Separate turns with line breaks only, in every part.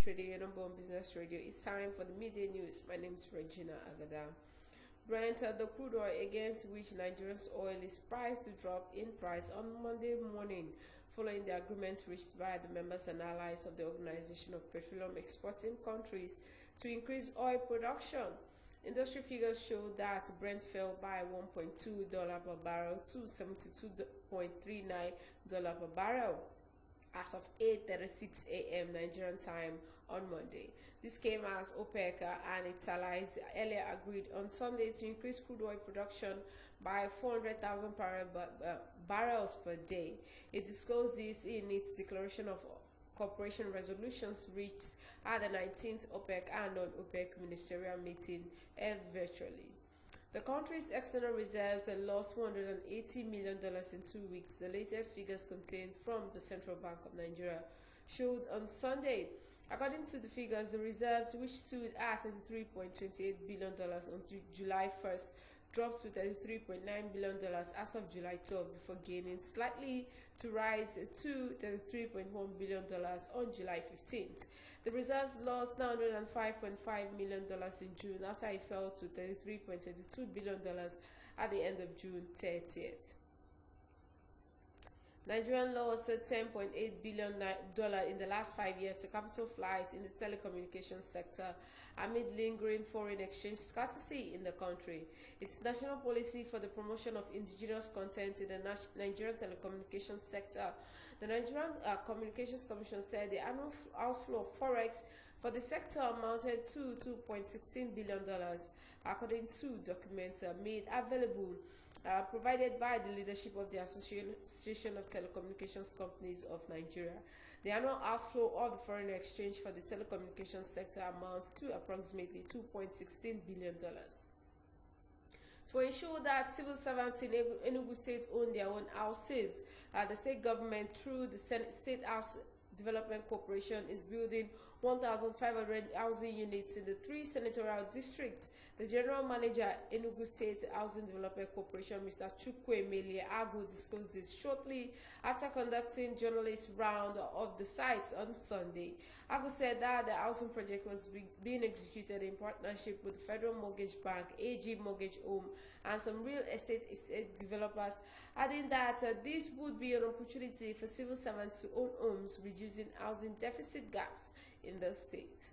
Trading, your number one business radio. It's time for the midday news. My name is Regina Agada. Brent, the crude oil against which Nigeria's oil is priced to drop in price on Monday morning, following the agreement reached by the members and allies of the Organization of Petroleum Exporting Countries to increase oil production. Industry figures show that Brent fell by $1.2 per barrel to $72.39 per barrel as of 8:36 a.m. Nigerian time on Monday. This came as OPEC and its allies earlier agreed on Sunday to increase crude oil production by 400,000 barrels per day. It disclosed this in its declaration of cooperation resolutions reached at the 19th OPEC and non-OPEC ministerial meeting held virtually. The country's external reserves lost $180 million in 2 weeks. The latest figures contained from the Central Bank of Nigeria showed on Sunday. According to the figures, the reserves, which stood at $33.28 billion on July 1st, dropped to $33.9 billion as of July 12th before gaining slightly to rise to $33.1 billion on July 15th. The reserves lost $905.5 million in June after it fell to $33.22 billion at the end of June 30th. Nigeria lost $10.8 billion in the last 5 years to capital flights in the telecommunications sector amid lingering foreign exchange scarcity in the country. Its national policy for the promotion of indigenous content in the Nigerian telecommunications sector, the Nigerian Communications Commission said the annual outflow of forex for the sector amounted to $2.16 billion, according to documents made available provided by the leadership of the Association of Telecommunications Companies of Nigeria. The annual outflow of the foreign exchange for the telecommunications sector amounts to approximately $2.16 billion. To ensure that civil servants in Enugu State own their own houses, the state government, through the State House Development Corporation, is building 1,500 housing units in the 3 senatorial districts. The General Manager, Enugu State Housing Development Corporation, Mr. Chukwuemele Agu, disclosed this shortly after conducting journalist round of the sites on Sunday. Agu said that the housing project was being executed in partnership with the Federal Mortgage Bank, AG Mortgage Home, and some real estate developers, adding that this would be an opportunity for civil servants to own homes, reducing housing deficit gaps in the state.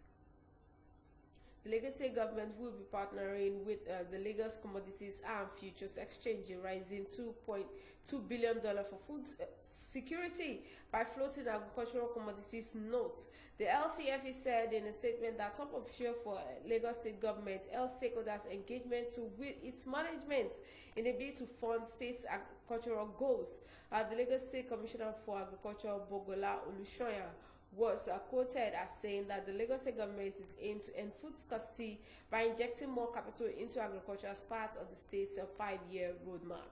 The Lagos State government will be partnering with the Lagos Commodities and Futures Exchange, raising $2.2 billion for food security by floating agricultural commodities notes. The LCFE said in a statement that top official for Lagos State government held stakeholders' engagement with its management in a bid to fund state's agricultural goals. The Lagos State Commissioner for Agriculture, Bogola Olusoya, was quoted as saying that the Lagos State government is aimed to end food scarcity by injecting more capital into agriculture as part of the state's 5-year roadmap.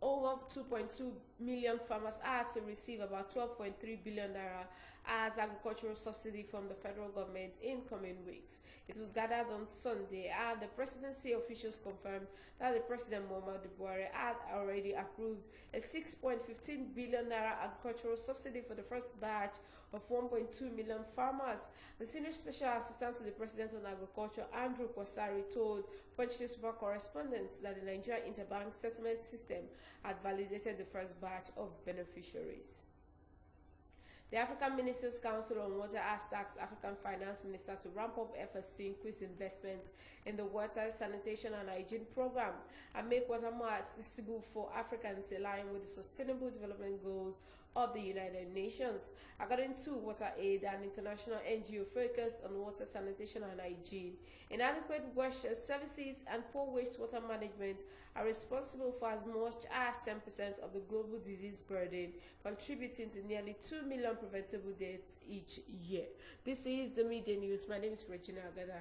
Over 2.2 million farmers are to receive about 12.3 billion naira as agricultural subsidy from the federal government in coming weeks. It was gathered on Sunday, and the presidency officials confirmed that the President Muhammadu Buhari had already approved a 6.15 billion naira agricultural subsidy for the first batch of 1.2 million farmers. The senior special assistant to the President on Agriculture, Andrew Kwasari, told Punch Newspaper correspondents that the Nigeria Interbank Settlement System had validated the first batch of beneficiaries. The African Ministers' Council on Water has tasked African Finance Minister to ramp up efforts to increase investments in the water, sanitation and hygiene program and make water more accessible for Africans in line with the Sustainable Development Goals of the United Nations. According to WaterAid, an international NGO focused on water, sanitation and hygiene, inadequate wash services and poor wastewater management are responsible for as much as 10% of the global disease burden, contributing to nearly 2 million preventable deaths each year. This is the Media News. My name is Regina Agada.